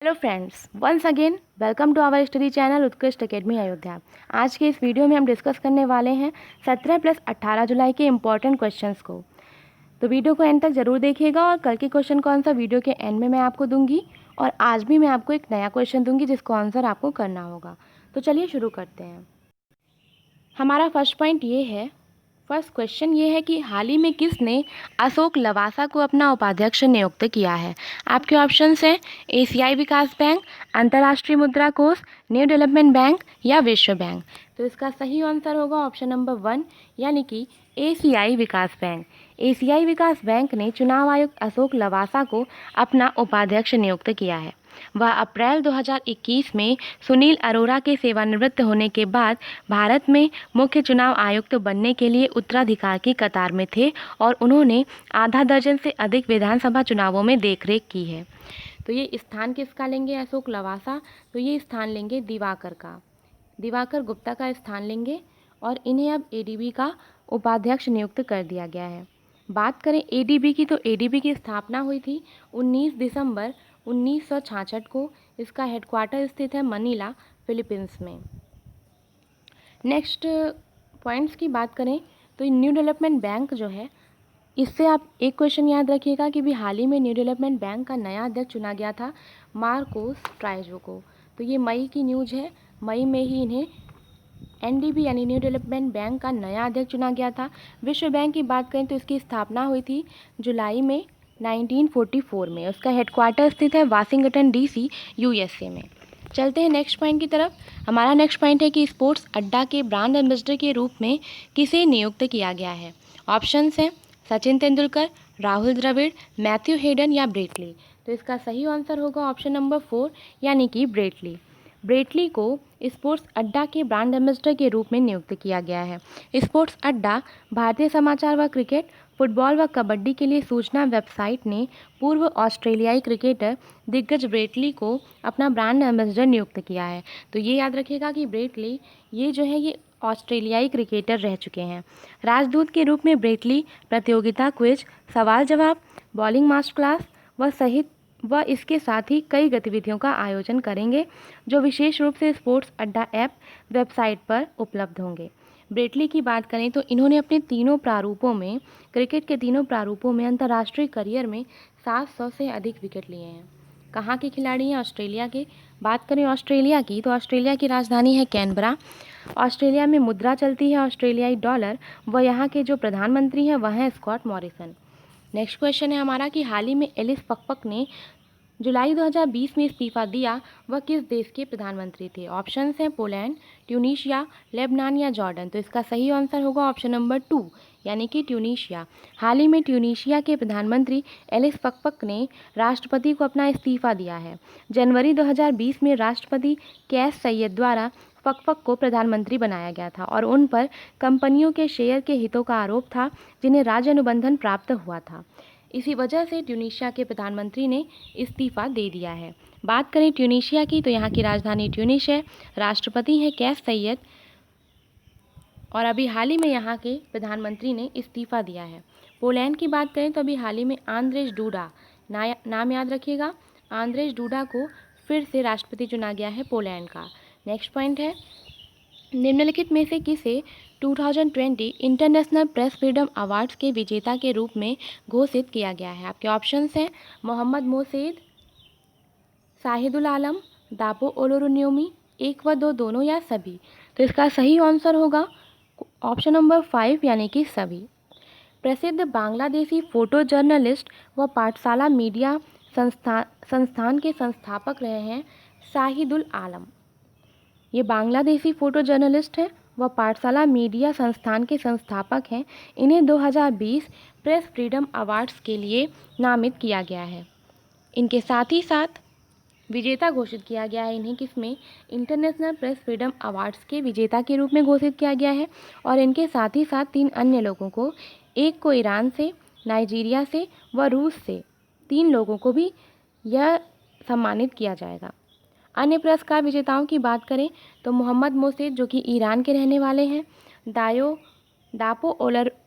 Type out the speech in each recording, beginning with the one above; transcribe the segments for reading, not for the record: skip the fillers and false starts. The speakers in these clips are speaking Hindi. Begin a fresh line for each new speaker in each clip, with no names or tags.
Hello friends, once again welcome to our study channel Utkrisht Academy Ayodhya. आज के इस वीडियो में हम डिस्कस करने वाले हैं 17 प्लस 18 जुलाई के इम्पॉर्टेंट क्वेश्चंस को। तो वीडियो को एंड तक जरूर देखिएगा और कल के क्वेश्चन का आंसर वीडियो के एंड में मैं आपको दूंगी और आज भी मैं आपको एक नया क्वेश्चन दूंगी जिसको आंसर आपको करना होगा। तो चलिए शुरू करते हैं। हमारा फर्स्ट पॉइंट ये है, फर्स्ट क्वेश्चन ये है कि हाल ही में किसने अशोक लवासा को अपना उपाध्यक्ष नियुक्त किया है। आपके ऑप्शंस हैं एशियाई विकास बैंक, अंतर्राष्ट्रीय मुद्रा कोष, न्यू डेवलपमेंट बैंक या विश्व बैंक। तो इसका सही आंसर होगा ऑप्शन नंबर 1 यानी कि एशियाई विकास बैंक। एशियाई विकास बैंक ने चुनाव आयुक्त अशोक लवासा को अपना उपाध्यक्ष नियुक्त किया है। वह अप्रैल 2021 में सुनील अरोड़ा के सेवानिवृत्त होने के बाद भारत में मुख्य चुनाव आयुक्त बनने के लिए उत्तराधिकार की कतार में थे और उन्होंने आधा दर्जन से अधिक विधानसभा चुनावों में देखरेख की है। तो ये स्थान किसका लेंगे अशोक लवासा? तो ये स्थान लेंगे दिवाकर का, दिवाकर गुप्ता का स्थान लेंगे और इन्हें अब एडीबी का उपाध्यक्ष नियुक्त कर दिया गया है। बात करें एडीबी की, तो एडीबी की स्थापना हुई थी 19 दिसंबर 1966 को। इसका हेडक्वार्टर स्थित है मनीला, फिलीपींस में। नेक्स्ट पॉइंट्स की बात करें तो न्यू डेवलपमेंट बैंक जो है, इससे आप एक क्वेश्चन याद रखिएगा कि भी हाल ही में न्यू डेवलपमेंट बैंक का नया अध्यक्ष चुना गया था मार्कोस ट्राइजो को। तो ये मई की न्यूज़ है, मई में ही इन्हें एनडीबी यानी न्यू डेवलपमेंट बैंक का नया अध्यक्ष चुना गया था। विश्व बैंक की बात करें तो इसकी स्थापना हुई थी जुलाई में 1944 में। उसका हेडक्वार्टर स्थित है वाशिंगटन डीसी, यूएसए में। चलते हैं नेक्स्ट पॉइंट की तरफ। हमारा नेक्स्ट पॉइंट है कि स्पोर्ट्स अड्डा के ब्रांड एम्बेसडर के रूप में किसे नियुक्त किया गया है। ऑप्शंस हैं सचिन तेंदुलकर, राहुल द्रविड़, मैथ्यू हेडन या ब्रेटली। तो इसका सही आंसर होगा ऑप्शन नंबर 4 यानी कि ब्रेटली। ब्रेटली को स्पोर्ट्स अड्डा के ब्रांड एम्बेसडर के रूप में नियुक्त किया गया है। स्पोर्ट्स अड्डा भारतीय समाचार व क्रिकेट, फुटबॉल व कबड्डी के लिए सूचना वेबसाइट ने पूर्व ऑस्ट्रेलियाई क्रिकेटर दिग्गज ब्रेटली को अपना ब्रांड एम्बेसडर नियुक्त किया है। तो ये याद रखिएगा कि ब्रेटली ये जो है ये ऑस्ट्रेलियाई क्रिकेटर रह चुके हैं। राजदूत के रूप में ब्रेटली प्रतियोगिता, क्विज, सवाल जवाब, बॉलिंग मास्टर क्लास व इसके साथ ही कई गतिविधियों का आयोजन करेंगे जो विशेष रूप से स्पोर्ट्स अड्डा ऐप वेबसाइट पर उपलब्ध होंगे। ब्रेटली की बात करें तो इन्होंने अपने तीनों प्रारूपों में, क्रिकेट के तीनों प्रारूपों में अंतर्राष्ट्रीय करियर में 700 से अधिक विकेट लिए हैं। कहाँ के खिलाड़ी हैं? ऑस्ट्रेलिया के। बात करें ऑस्ट्रेलिया की तो ऑस्ट्रेलिया की राजधानी है कैनबरा। ऑस्ट्रेलिया में मुद्रा चलती है ऑस्ट्रेलियाई डॉलर व यहाँ के जो प्रधानमंत्री हैं वह हैं स्कॉट मॉरिसन। नेक्स्ट क्वेश्चन है हमारा कि हाल ही में एलिस पकपक ने जुलाई 2020 में इस्तीफा दिया, वह किस देश के प्रधानमंत्री थे। ऑप्शंस हैं पोलैंड, ट्यूनीशिया, लेबनान या जॉर्डन। तो इसका सही आंसर होगा ऑप्शन नंबर 2 यानी कि ट्यूनीशिया। हाल ही में ट्यूनीशिया के प्रधानमंत्री एलिस पकपक ने राष्ट्रपति को अपना इस्तीफा दिया है। जनवरी 2020 में राष्ट्रपति कैस सैयद द्वारा पकपक को प्रधानमंत्री बनाया गया था और उन पर कंपनियों के शेयर के हितों का आरोप था जिन्हें राज्य अनुबंधन प्राप्त हुआ था। इसी वजह से ट्यूनीशिया के प्रधानमंत्री ने इस्तीफा दे दिया है। बात करें ट्यूनीशिया की तो यहाँ की राजधानी ट्यूनिस है, राष्ट्रपति हैं कैस सैयद और अभी हाल ही में यहाँ के प्रधानमंत्री ने इस्तीफा दिया है। पोलैंड की बात करें तो अभी हाल ही में आंद्रेज डूडा, नाम याद रखिएगा, आंद्रेज डूडा को फिर से राष्ट्रपति चुना गया है पोलैंड का। नेक्स्ट पॉइंट है निम्नलिखित में से किसे 2020 इंटरनेशनल प्रेस फ्रीडम अवार्ड्स के विजेता के रूप में घोषित किया गया है। आपके ऑप्शंस हैं मोहम्मद मोसेद, शाहिदुल आलम, दापो ओलोरुन्योमी, एक व दो, दोनों या सभी। तो इसका सही आंसर होगा ऑप्शन नंबर 5 यानी कि सभी। प्रसिद्ध बांग्लादेशी फोटो जर्नलिस्ट व पाठशाला मीडिया संस्थान के संस्थापक रहे हैं शाहिदुल आलम। ये बांग्लादेशी फोटो जर्नलिस्ट हैं व पाठशाला मीडिया संस्थान के संस्थापक हैं। इन्हें 2020 प्रेस फ्रीडम अवार्ड्स के लिए नामित किया गया है। इनके साथ ही साथ विजेता घोषित किया गया है इन्हें किसमें? इंटरनेशनल प्रेस फ्रीडम अवार्ड्स के विजेता के रूप में घोषित किया गया है। और इनके साथ ही साथ 3 अन्य लोगों को, एक को ईरान से, नाइजीरिया से व रूस से, 3 लोगों को भी यह सम्मानित किया जाएगा। अन्य पुरस्कार विजेताओं की बात करें तो मोहम्मद मोसेद जो कि ईरान के रहने वाले हैं, दापो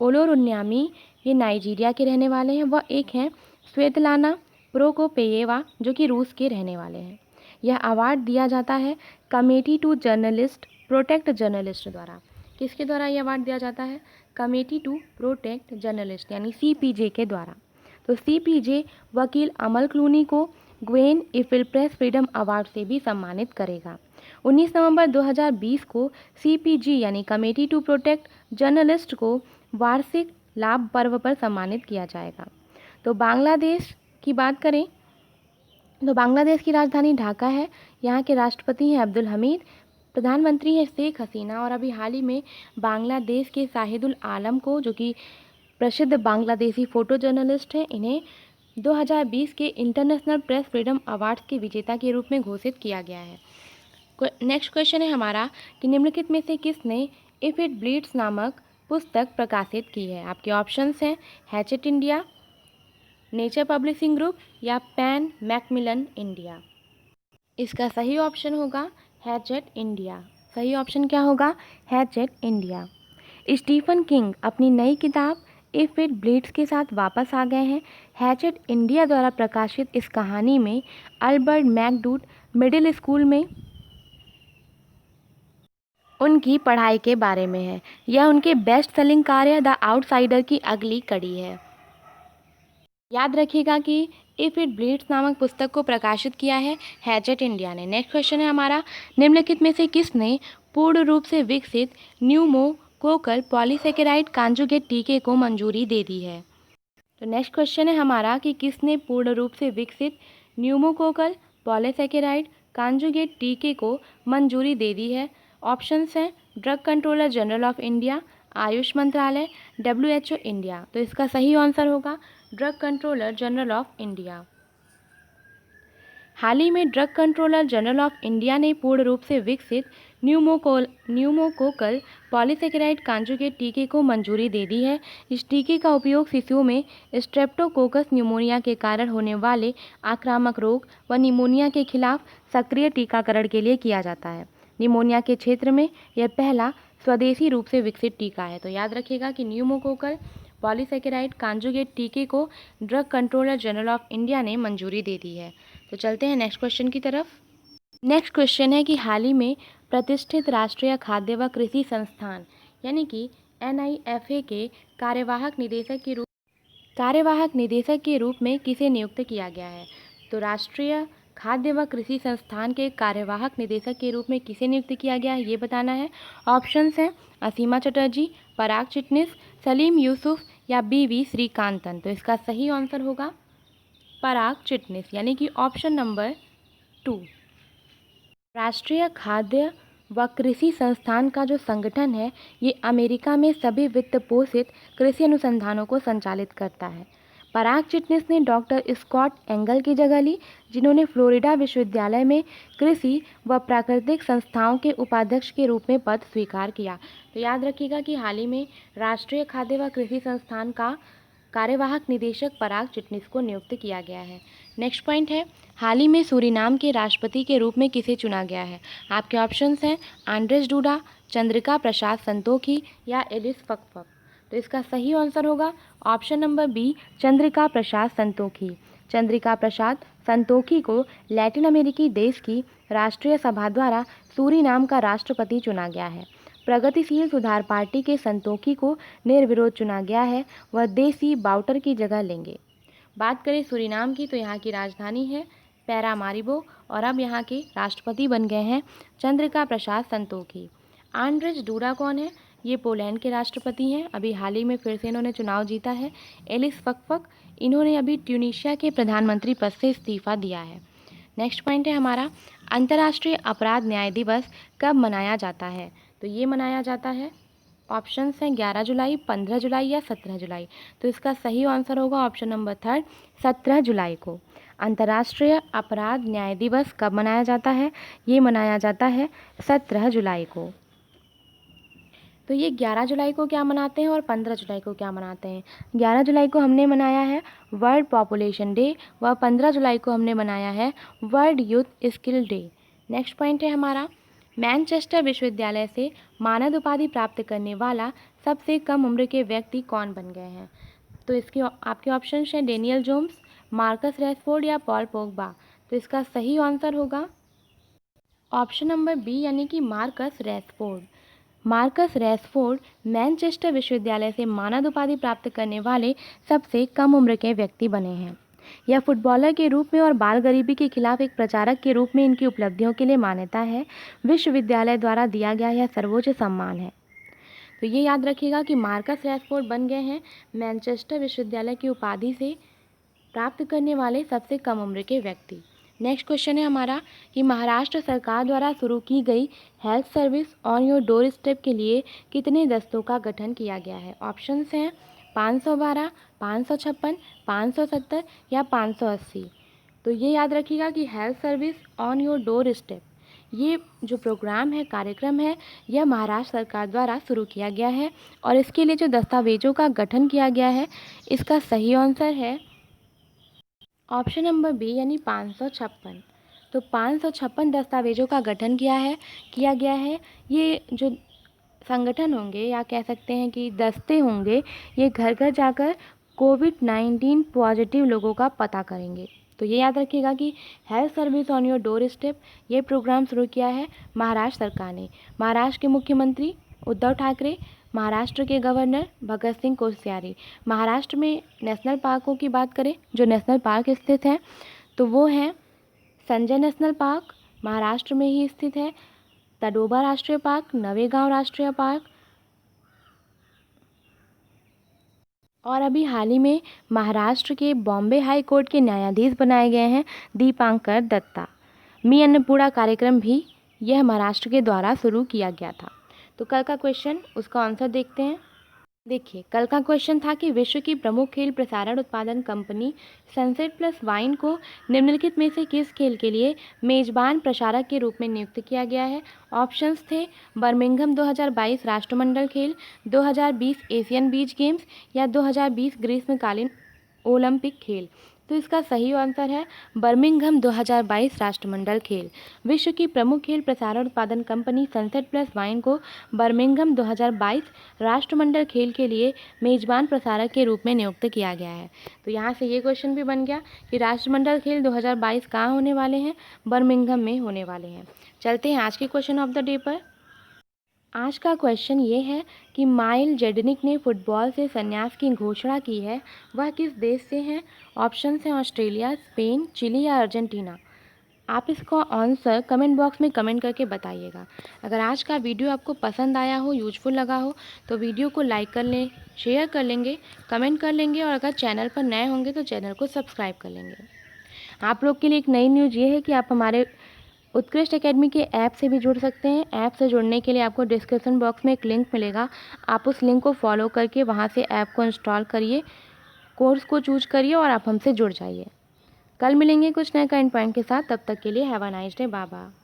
ओलोरुन्यामी ये नाइजीरिया के रहने वाले हैं, वह एक हैं स्वेतलाना प्रोकोपेयेवा, जो कि रूस के रहने वाले हैं। यह अवार्ड दिया जाता है committee to journalist protect journalist द्वारा। किसके द्वारा यह अवार्ड दिया जाता है? कमेटी टू प्रोटेक्ट जर्नलिस्ट यानी CPJ के द्वारा। तो CPJ वकील अमल क्लूनी को Gwen Ifill press freedom award से भी सम्मानित करेगा। 19 नवंबर 2020 को CPG यानी कमेटी टू प्रोटेक्ट जर्नलिस्ट को वार्षिक लाभ पर्व पर सम्मानित किया जाएगा। तो बांग्लादेश की बात करें तो बांग्लादेश की राजधानी ढाका है। यहाँ के राष्ट्रपति हैं अब्दुल हमीद, प्रधानमंत्री हैं शेख हसीना, और अभी हाल ही में बांग्लादेश के शाहिदुल आलम को, जो कि प्रसिद्ध बांग्लादेशी फ़ोटो जर्नलिस्ट हैं, इन्हें 2020 के इंटरनेशनल प्रेस फ्रीडम अवार्ड्स के विजेता के रूप में घोषित किया गया है। नेक्स्ट क्वेश्चन है हमारा कि निम्नलिखित में से किसने इफ़ इट ब्लीड्स नामक पुस्तक प्रकाशित की है? आपके ऑप्शंस हैं hatchet India, nature publishing group या पैन मैकमिलन इंडिया। इसका सही ऑप्शन होगा हैचेट इंडिया। सही ऑप्शन क्या होगा? Hatchet India. स्टीफन किंग अपनी नई किताब इफ़ इट ब्लीड्स के साथ वापस आ गए हैं। हैचेट इंडिया द्वारा प्रकाशित इस कहानी में अल्बर्ट मैकडूड मिडिल स्कूल में उनकी पढ़ाई के बारे में है। यह उनके बेस्ट सेलिंग कार्य द आउटसाइडर की अगली कड़ी है। याद रखिएगा कि इफ़ इट ब्लीड्स नामक पुस्तक को प्रकाशित किया है हैचेट इंडिया ने। नेक्स्ट क्वेश्चन है हमारा, निम्नलिखित में से किसने पूर्ण रूप से विकसित न्यूमोकोकल पॉलीसेकेराइड कांजुगेट टीके को मंजूरी दे दी है? तो नेक्स्ट क्वेश्चन है हमारा कि किसने पूर्ण रूप से विकसित न्यूमोकोकल पॉलीसेकेराइड कांजुगेट टीके को मंजूरी दे दी है? ऑप्शंस हैं drug controller general of India, AYUSH मंत्रालय, WHO इंडिया। तो इसका सही आंसर होगा drug controller general of India. हाल ही में drug controller general of India ने पूर्ण रूप से विकसित न्यूमोकोकल पॉलीसेकेराइड कांजुगेट टीके को मंजूरी दे दी है। इस टीके का उपयोग शिशुओं में स्ट्रेप्टोकोकस न्यूमोनिया के कारण होने वाले आक्रामक रोग व निमोनिया के खिलाफ सक्रिय टीकाकरण के लिए किया जाता है। निमोनिया के क्षेत्र में यह पहला स्वदेशी रूप से विकसित टीका है। तो याद रखिएगा कि न्यूमोकोकल पॉलीसेकेराइड कांजुगेट टीके को drug controller general of India ने मंजूरी दे दी है। तो चलते हैं नेक्स्ट क्वेश्चन की तरफ। नेक्स्ट क्वेश्चन है कि हाल ही में प्रतिष्ठित राष्ट्रीय खाद्य व कृषि संस्थान यानी कि NIFA के कार्यवाहक निदेशक के रूप में किसे नियुक्त किया गया है? तो राष्ट्रीय खाद्य व कृषि संस्थान के कार्यवाहक निदेशक के रूप में किसे नियुक्त किया गया है ये बताना है। ऑप्शंस हैं असीमा चटर्जी, पराग चिटनिस, सलीम यूसुफ या BV श्रीकांतन। तो इसका सही आंसर होगा पराग चिटनिस यानी कि ऑप्शन नंबर 2। राष्ट्रीय खाद्य व कृषि संस्थान का जो संगठन है ये अमेरिका में सभी वित्त पोषित कृषि अनुसंधानों को संचालित करता है। पराग चिटनिस ने डॉक्टर स्कॉट एंगल की जगह ली, जिन्होंने फ्लोरिडा विश्वविद्यालय में कृषि व प्राकृतिक संस्थाओं के उपाध्यक्ष के रूप में पद स्वीकार किया। तो याद रखिएगा कि हाल ही में राष्ट्रीय खाद्य व कृषि संस्थान का कार्यवाहक निदेशक पराग चिटनिस को नियुक्त किया गया है। नेक्स्ट पॉइंट है, हाल ही में सूरीनाम के राष्ट्रपति के रूप में किसे चुना गया है? आपके ऑप्शंस हैं आंद्रेस डूडा, चंद्रिका प्रसाद संतोखी या एलिस फकफक। तो इसका सही आंसर होगा option number B, Chandrika Prasad Santokhi. Chandrika Prasad Santokhi को लैटिन अमेरिकी देश की राष्ट्रीय सभा द्वारा सूरीनाम का राष्ट्रपति चुना गया है। प्रगतिशील सुधार पार्टी के संतोखी को निर्विरोध चुना गया है। वह देसी बाउटर की जगह लेंगे। बात करें सूरीनाम की तो यहाँ की राजधानी है पैरामारिबो और अब यहाँ के राष्ट्रपति बन गए हैं चंद्रिका प्रसाद संतोखी। आंद्रेस डूडा कौन है? ये पोलैंड के राष्ट्रपति हैं। अभी हाल ही में फिर से इन्होंने चुनाव जीता है। एलिस फकफक, इन्होंने अभी ट्यूनीशिया के प्रधानमंत्री पद से इस्तीफा दिया है। नेक्स्ट पॉइंट है हमारा, अंतर्राष्ट्रीय अपराध न्याय दिवस कब मनाया जाता है? तो ये मनाया जाता है, ऑप्शंस हैं 11 जुलाई, 15 जुलाई या 17 जुलाई। तो इसका सही आंसर होगा ऑप्शन नंबर 3, 17 जुलाई को। अंतर्राष्ट्रीय अपराध न्याय दिवस कब मनाया जाता है? ये मनाया जाता है 17 जुलाई को। तो ये 11 जुलाई को क्या मनाते हैं और 15 जुलाई को क्या मनाते हैं? 11 जुलाई को हमने मनाया है वर्ल्ड पॉपुलेशन डे व 15 जुलाई को हमने मनाया है world youth skill day. Next point है हमारा, मैनचेस्टर विश्वविद्यालय से मानद उपाधि प्राप्त करने वाला सबसे कम उम्र के व्यक्ति कौन बन गए हैं? तो इसके आपके ऑप्शन हैं डेनियल जोन्स, मार्कस रैशफोर्ड या पॉल पोग्बा? तो इसका सही आंसर होगा ऑप्शन नंबर बी यानी कि Marcus Rashford. Marcus Rashford Manchester विश्वविद्यालय से मानद उपाधि प्राप्त करने वाले सबसे कम उम्र के व्यक्ति बने हैं। यह फुटबॉलर के रूप में और बाल गरीबी के खिलाफ एक प्रचारक के रूप में इनकी उपलब्धियों के लिए मान्यता है। विश्वविद्यालय द्वारा दिया गया यह सर्वोच्च सम्मान है। तो ये याद रखिएगा कि मार्कस रैशफोर्ड बन गए हैं मैनचेस्टर विश्वविद्यालय की उपाधि से प्राप्त करने वाले सबसे कम उम्र के व्यक्ति। नेक्स्ट क्वेश्चन है हमारा कि महाराष्ट्र सरकार द्वारा शुरू की गई health service on your door step के लिए कितने दस्तों का गठन किया गया है? ऑप्शंस हैं 512, 556, 570 या 580। तो ये याद रखिएगा कि health service on your door step ये जो प्रोग्राम है, कार्यक्रम है, यह महाराष्ट्र सरकार द्वारा शुरू किया गया है और इसके लिए जो दस्तावेजों का गठन किया गया है, इसका सही आंसर है ऑप्शन नंबर बी यानी 556। तो 556 दस्तावेजों का गठन किया गया है। ये जो संगठन होंगे या कह सकते हैं कि दस्ते होंगे, ये घर घर जाकर कोविड-19 पॉजिटिव लोगों का पता करेंगे। तो ये याद रखिएगा कि health service on your door step ये प्रोग्राम शुरू किया है महाराष्ट्र सरकार ने। महाराष्ट्र के मुख्यमंत्री उद्धव ठाकरे, महाराष्ट्र के गवर्नर भगत सिंह कोश्यारी। महाराष्ट्र में नेशनल पार्कों की बात करें, जो नेशनल पार्क स्थित हैं, तो वो हैं संजय नेशनल पार्क, महाराष्ट्र में ही स्थित है, तडोबा राष्ट्रीय पार्क, नवेगांव राष्ट्रीय पार्क, और अभी हाल ही में महाराष्ट्र के बॉम्बे हाई कोर्ट के न्यायाधीश बनाए गए हैं दीपांकर दत्ता। मी अन्नपूर्णा कार्यक्रम भी यह महाराष्ट्र के द्वारा शुरू किया गया था। तो कल का क्वेश्चन, उसका आंसर देखते हैं। देखिए, कल का क्वेश्चन था कि विश्व की प्रमुख खेल प्रसारण उत्पादन कंपनी सनसेट प्लस वाइन को निम्नलिखित में से किस खेल के लिए मेजबान प्रसारक के रूप में नियुक्त किया गया है? ऑप्शंस थे बर्मिंघम 2022 राष्ट्रमंडल खेल, 2020 एशियन बीच गेम्स या 2020 ग्रीष्मकालीन ओलंपिक खेल। तो इसका सही आंसर है बर्मिंघम 2022 राष्ट्रमंडल खेल। विश्व की प्रमुख खेल प्रसारण उत्पादन कंपनी सनसेट प्लस वाइन को बर्मिंघम 2022 राष्ट्रमंडल खेल के लिए मेजबान प्रसारक के रूप में नियुक्त किया गया है। तो यहाँ से ये क्वेश्चन भी बन गया कि राष्ट्रमंडल खेल 2022 कहाँ होने वाले हैं? बर्मिंघम में होने वाले हैं। चलते हैं आज के क्वेश्चन ऑफ द डे पर। आज का क्वेश्चन ये है कि माइल जेडनिक ने फुटबॉल से संन्यास की घोषणा की है, वह किस देश से हैं? ऑप्शंस हैं ऑस्ट्रेलिया, स्पेन, चिली या अर्जेंटीना। आप इसको आंसर कमेंट बॉक्स में कमेंट करके बताइएगा। अगर आज का वीडियो आपको पसंद आया हो, यूजफुल लगा हो, तो वीडियो को लाइक कर लें, शेयर कर लेंगे, कमेंट कर लेंगे और अगर चैनल पर नए होंगे तो चैनल को सब्सक्राइब कर लेंगे। आप लोग के लिए एक नई न्यूज़ ये है कि आप हमारे उत्कृष्ट एकेडमी के ऐप से भी जुड़ सकते हैं। ऐप से जुड़ने के लिए आपको डिस्क्रिप्शन बॉक्स में एक लिंक मिलेगा, आप उस लिंक को फॉलो करके वहां से ऐप को इंस्टॉल करिए, कोर्स को चूज करिए और आप हमसे जुड़ जाइए। कल मिलेंगे कुछ नए करंट पॉइंट के साथ, तब तक के लिए have a nice day, bye bye.